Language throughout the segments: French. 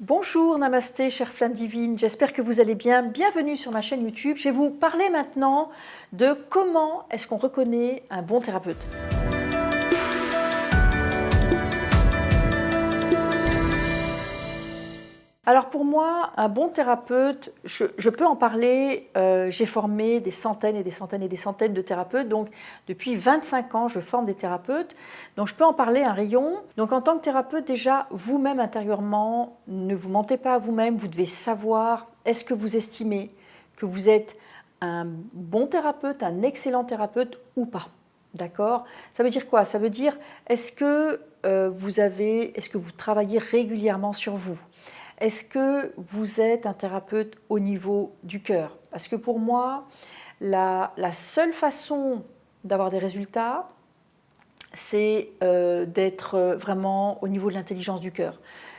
Bonjour, namasté, chère flamme divine, j'espère que vous allez bien. Bienvenue sur ma chaîne YouTube. Je vais vous parler maintenant de comment est-ce qu'on reconnaît un bon thérapeute. Alors pour moi, un bon thérapeute, je peux en parler, j'ai formé des centaines et des centaines et des centaines de thérapeutes, donc depuis 25 ans, je forme des thérapeutes, donc je peux en parler un rayon. Donc en tant que thérapeute, déjà, vous-même intérieurement, ne vous mentez pas à vous-même, vous devez savoir, est-ce que vous estimez que vous êtes un bon thérapeute, un excellent thérapeute ou pas, d'accord? Ça veut dire quoi? Ça veut dire, est-ce que vous travaillez régulièrement sur vous? Est-ce que vous êtes un thérapeute au niveau du cœur? Parce que pour moi, la seule façon d'avoir des résultats, c'est d'être vraiment au niveau de l'intelligence du cœur.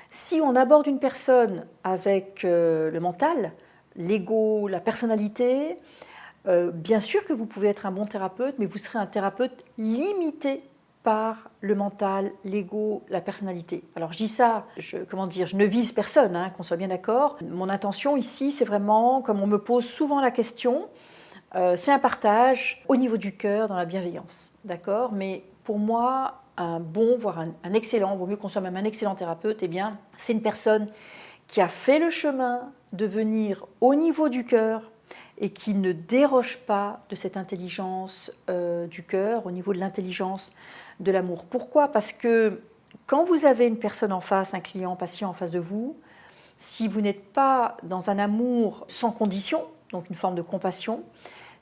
Si on aborde une personne avec le mental, l'ego, la personnalité, bien sûr que vous pouvez être un bon thérapeute, mais vous serez un thérapeute limité par le mental, l'ego, la personnalité. Alors je dis ça, je ne vise personne, hein, qu'on soit bien d'accord. Mon intention ici, c'est vraiment, comme on me pose souvent la question, c'est un partage au niveau du cœur, dans la bienveillance, d'accord? Mais pour moi, un bon, voire un excellent, vaut mieux qu'on soit même un excellent thérapeute, eh bien, c'est une personne qui a fait le chemin de venir au niveau du cœur et qui ne déroge pas de cette intelligence du cœur, au niveau de l'intelligence de l'amour. Pourquoi? Parce que quand vous avez une personne en face, un client, un patient en face de vous, si vous n'êtes pas dans un amour sans condition, donc une forme de compassion,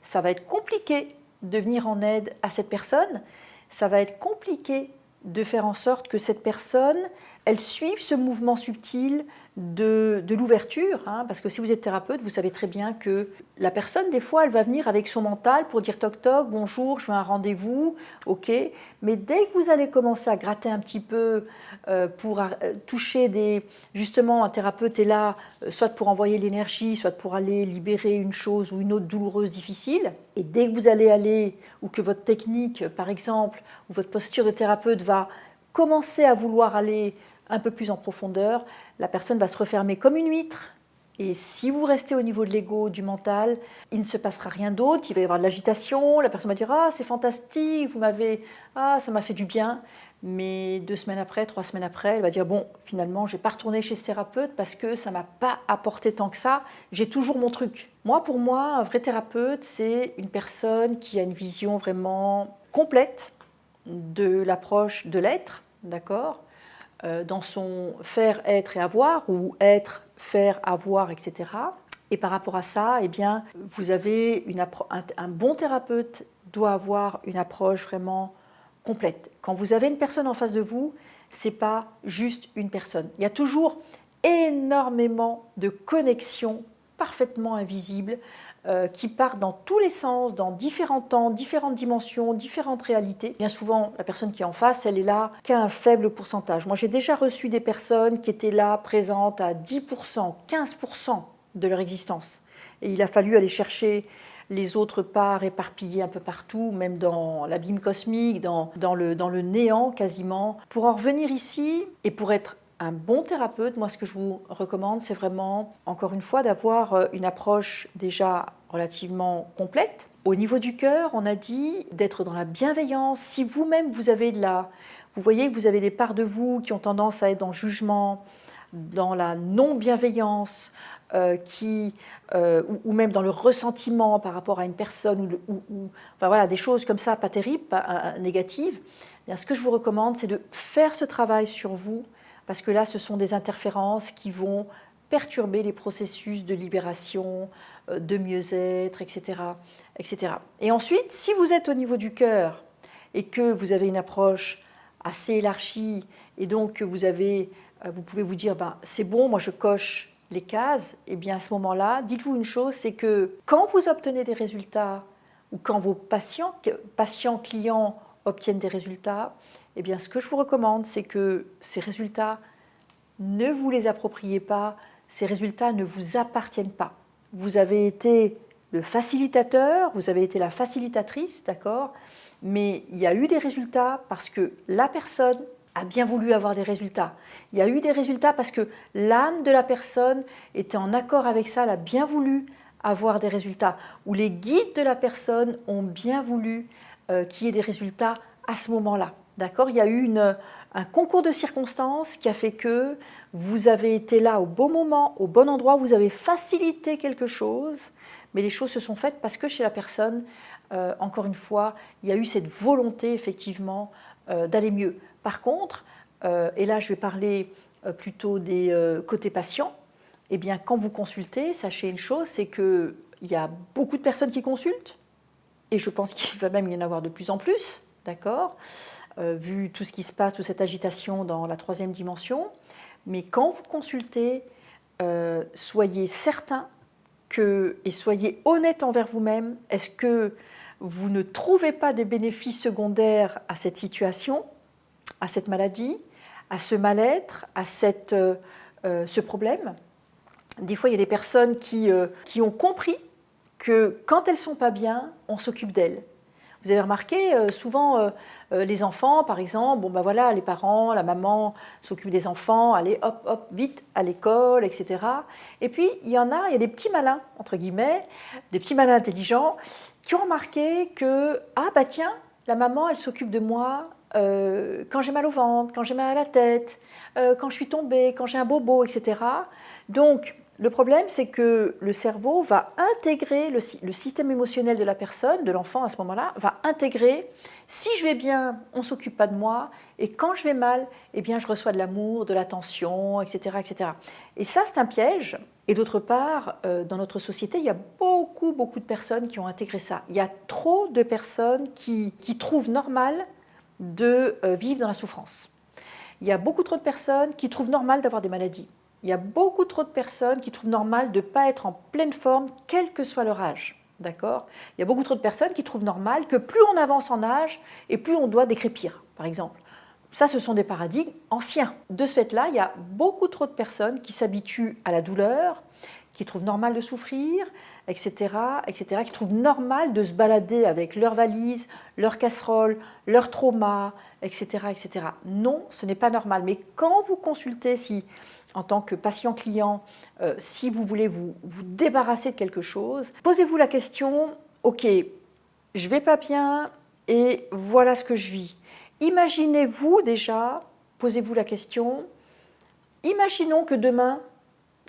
ça va être compliqué de venir en aide à cette personne, ça va être compliqué de faire en sorte que cette personne, elle suive ce mouvement subtil de l'ouverture, hein, parce que si vous êtes thérapeute, vous savez très bien que la personne, des fois, elle va venir avec son mental pour dire toc toc, bonjour, je veux un rendez-vous, ok, mais dès que vous allez commencer à gratter un petit peu pour toucher justement, un thérapeute est là, soit pour envoyer l'énergie, soit pour aller libérer une chose ou une autre douloureuse, difficile, et dès que vous allez aller, ou que votre technique, par exemple, ou votre posture de thérapeute va commencer à vouloir aller un peu plus en profondeur, la personne va se refermer comme une huître. Et si vous restez au niveau de l'ego, du mental, il ne se passera rien d'autre, il va y avoir de l'agitation, la personne va dire « Ah, c'est fantastique, ça m'a fait du bien ». Mais 2 semaines après, 3 semaines après, elle va dire « Bon, finalement, je ne vais pas retourner chez ce thérapeute parce que ça ne m'a pas apporté tant que ça, j'ai toujours mon truc ». Pour moi, un vrai thérapeute, c'est une personne qui a une vision vraiment complète de l'approche de l'être, d'accord, dans son faire, être et avoir, ou être, faire, avoir, etc. Et par rapport à ça, eh bien, vous avez un bon thérapeute doit avoir une approche vraiment complète. Quand vous avez une personne en face de vous, c'est pas juste une personne. Il y a toujours énormément de connexions parfaitement invisibles qui partent dans tous les sens, dans différents temps, différentes dimensions, différentes réalités. Bien souvent, la personne qui est en face, elle est là qu'à un faible pourcentage. Moi, j'ai déjà reçu des personnes qui étaient là, présentes à 10%, 15% de leur existence. Et il a fallu aller chercher les autres parts éparpillées un peu partout, même dans l'abîme cosmique, dans le néant quasiment, pour en revenir ici et pour être un bon thérapeute. Moi, ce que je vous recommande, c'est vraiment, encore une fois, d'avoir une approche déjà relativement complète. Au niveau du cœur, on a dit d'être dans la bienveillance. Si vous-même, vous voyez que vous avez des parts de vous qui ont tendance à être dans le jugement, dans la non-bienveillance, ou même dans le ressentiment par rapport à une personne, enfin voilà, des choses comme ça, pas terribles, pas négatives, bien, ce que je vous recommande, c'est de faire ce travail sur vous, parce que là, ce sont des interférences qui vont perturber les processus de libération, de mieux-être, etc., etc. Et ensuite, si vous êtes au niveau du cœur et que vous avez une approche assez élargie, et donc vous pouvez vous dire, c'est bon, moi je coche les cases, et bien à ce moment-là, dites-vous une chose, c'est que quand vous obtenez des résultats, ou quand vos patients, clients obtiennent des résultats, eh bien, ce que je vous recommande, c'est que ces résultats, ne vous les appropriez pas, ces résultats ne vous appartiennent pas. Vous avez été le facilitateur, vous avez été la facilitatrice, d'accord, mais il y a eu des résultats parce que la personne a bien voulu avoir des résultats. Il y a eu des résultats parce que l'âme de la personne était en accord avec ça, elle a bien voulu avoir des résultats. Ou les guides de la personne ont bien voulu qu'il y ait des résultats à ce moment-là. D'accord ? Il y a eu un concours de circonstances qui a fait que vous avez été là au bon moment, au bon endroit, vous avez facilité quelque chose, mais les choses se sont faites parce que chez la personne, encore une fois, il y a eu cette volonté effectivement d'aller mieux. Par contre, et là je vais parler plutôt des côtés patients, eh bien quand vous consultez, sachez une chose, c'est qu'il y a beaucoup de personnes qui consultent, et je pense qu'il va même y en avoir de plus en plus, d'accord, vu tout ce qui se passe, toute cette agitation dans la troisième dimension. Mais quand vous consultez, soyez certain et soyez honnête envers vous-même. Est-ce que vous ne trouvez pas des bénéfices secondaires à cette situation, à cette maladie, à ce mal-être, à ce problème? Des fois, il y a des personnes qui ont compris que quand elles ne sont pas bien, on s'occupe d'elles. Vous avez remarqué, souvent, les enfants, par exemple, bon ben voilà, les parents, la maman s'occupent des enfants, allez, hop, hop, vite, à l'école, etc. Et puis, il y a des petits malins, entre guillemets, des petits malins intelligents, qui ont remarqué que, ah bah tiens, la maman, elle s'occupe de moi quand j'ai mal au ventre, quand j'ai mal à la tête, quand je suis tombée, quand j'ai un bobo, etc. Donc, le problème, c'est que le cerveau va intégrer, le système émotionnel de la personne, de l'enfant à ce moment-là, va intégrer, si je vais bien, on ne s'occupe pas de moi, et quand je vais mal, eh bien, je reçois de l'amour, de l'attention, etc., etc. Et ça, c'est un piège. Et d'autre part, dans notre société, il y a beaucoup, beaucoup de personnes qui ont intégré ça. Il y a trop de personnes qui trouvent normal de vivre dans la souffrance. Il y a beaucoup trop de personnes qui trouvent normal d'avoir des maladies. Il y a beaucoup trop de personnes qui trouvent normal de ne pas être en pleine forme, quel que soit leur âge. D'accord ? Il y a beaucoup trop de personnes qui trouvent normal que plus on avance en âge et plus on doit décrépir, par exemple. Ça, ce sont des paradigmes anciens. De ce fait-là, il y a beaucoup trop de personnes qui s'habituent à la douleur, qui trouvent normal de souffrir, etc., etc., qui trouvent normal de se balader avec leur valise, leur casserole, leur trauma, etc., etc. Non, ce n'est pas normal. Mais quand vous consultez, en tant que patient-client, si vous voulez vous débarrasser de quelque chose, posez-vous la question, ok, je ne vais pas bien et voilà ce que je vis. Imaginez-vous déjà, posez-vous la question, imaginons que demain,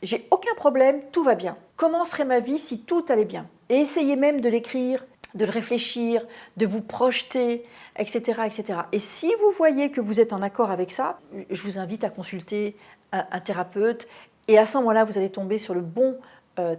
j'ai aucun problème, tout va bien. Comment serait ma vie si tout allait bien? Et essayez même de l'écrire, de le réfléchir, de vous projeter, etc., etc. Et si vous voyez que vous êtes en accord avec ça, je vous invite à consulter un thérapeute. Et à ce moment-là, vous allez tomber sur le bon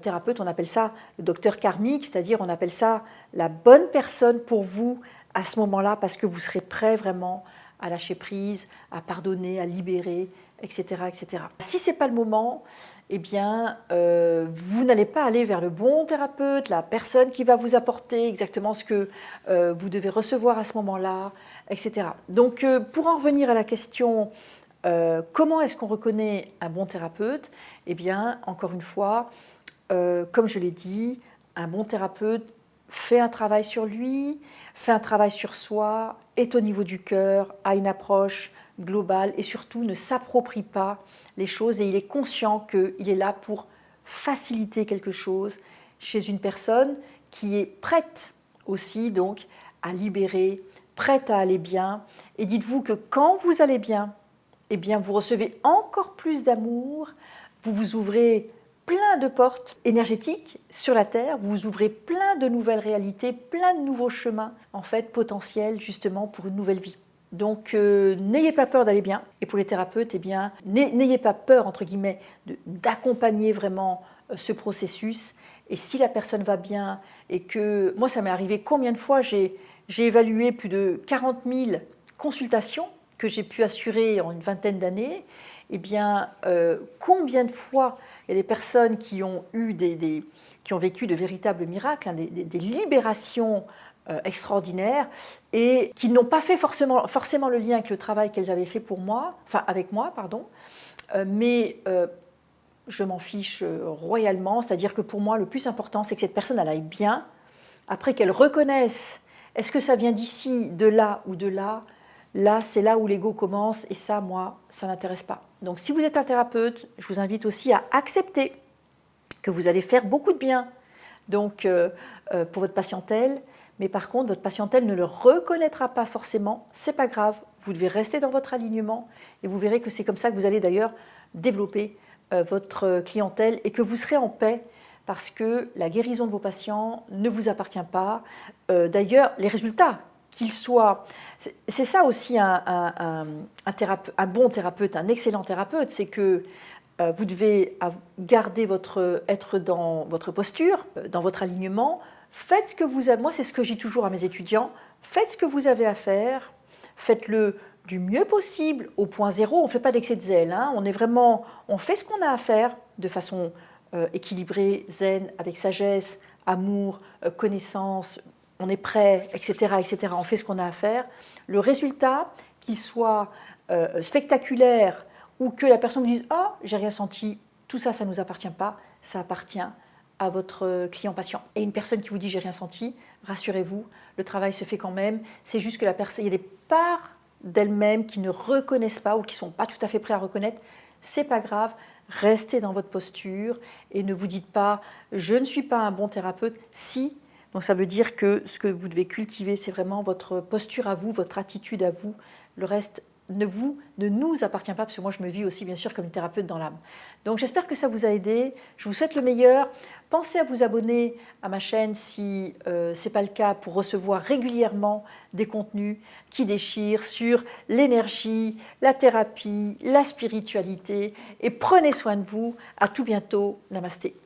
thérapeute. On appelle ça le docteur karmique, c'est-à-dire on appelle ça la bonne personne pour vous à ce moment-là, parce que vous serez prêt vraiment à lâcher prise, à pardonner, à libérer, etc., etc. Si ce n'est pas le moment, eh bien, vous n'allez pas aller vers le bon thérapeute, la personne qui va vous apporter exactement ce que vous devez recevoir à ce moment-là, etc. Donc, pour en revenir à la question, comment est-ce qu'on reconnaît un bon thérapeute? Eh bien, encore une fois, comme je l'ai dit, un bon thérapeute fait un travail sur lui, fait un travail sur soi, est au niveau du cœur, a une approche globale et surtout ne s'approprie pas les choses et il est conscient qu'il est là pour faciliter quelque chose chez une personne qui est prête aussi donc à libérer, prête à aller bien. Et dites-vous que quand vous allez bien, eh bien vous recevez encore plus d'amour, vous vous ouvrez plein de portes énergétiques sur la Terre, vous vous ouvrez plein de nouvelles réalités, plein de nouveaux chemins en fait potentiels justement pour une nouvelle vie. Donc n'ayez pas peur d'aller bien. Et pour les thérapeutes, eh bien n'ayez pas peur entre guillemets d'accompagner vraiment ce processus. Et si la personne va bien et que moi ça m'est arrivé combien de fois j'ai évalué plus de 40 000 consultations que j'ai pu assurer en une vingtaine d'années. Eh bien combien de fois il y a des personnes qui ont eu qui ont vécu de véritables miracles, hein, des libérations extraordinaires et qui n'ont pas fait forcément le lien avec le travail qu'elles avaient fait avec moi, mais je m'en fiche royalement, c'est-à-dire que pour moi, le plus important, c'est que cette personne elle aille bien, après qu'elle reconnaisse, est-ce que ça vient d'ici, de là ou de là, là, c'est là où l'ego commence et ça, moi, ça ne m'intéresse pas. Donc si vous êtes un thérapeute, je vous invite aussi à accepter que vous allez faire beaucoup de bien donc, pour votre patientèle, mais par contre, votre patientèle ne le reconnaîtra pas forcément, c'est pas grave, vous devez rester dans votre alignement et vous verrez que c'est comme ça que vous allez d'ailleurs développer votre clientèle et que vous serez en paix parce que la guérison de vos patients ne vous appartient pas. D'ailleurs, les résultats, qu'ils soient... C'est ça aussi un bon thérapeute, un excellent thérapeute, c'est que vous devez garder être dans votre posture, dans votre alignement. Faites ce que vous avez. Moi, c'est ce que je dis toujours à mes étudiants. Faites ce que vous avez à faire. Faites-le du mieux possible au point zéro. On ne fait pas d'excès de zèle. Hein. On fait ce qu'on a à faire de façon équilibrée, zen, avec sagesse, amour, connaissance. On est prêt, etc., etc. On fait ce qu'on a à faire. Le résultat, qu'il soit spectaculaire, ou que la personne vous dise « Ah, j'ai rien senti », tout ça, ça ne nous appartient pas, ça appartient à votre client-patient. Et une personne qui vous dit « J'ai rien senti », rassurez-vous, le travail se fait quand même, c'est juste que la personne, il y a des parts d'elle-même qui ne reconnaissent pas ou qui ne sont pas tout à fait prêts à reconnaître, c'est pas grave, restez dans votre posture et ne vous dites pas « Je ne suis pas un bon thérapeute », si. Donc ça veut dire que ce que vous devez cultiver, c'est vraiment votre posture à vous, votre attitude à vous, le reste ne nous appartient pas, parce que moi je me vis aussi bien sûr comme une thérapeute dans l'âme. Donc j'espère que ça vous a aidé, je vous souhaite le meilleur. Pensez à vous abonner à ma chaîne si ce n'est pas le cas pour recevoir régulièrement des contenus qui déchirent sur l'énergie, la thérapie, la spiritualité. Et prenez soin de vous. À tout bientôt. Namasté.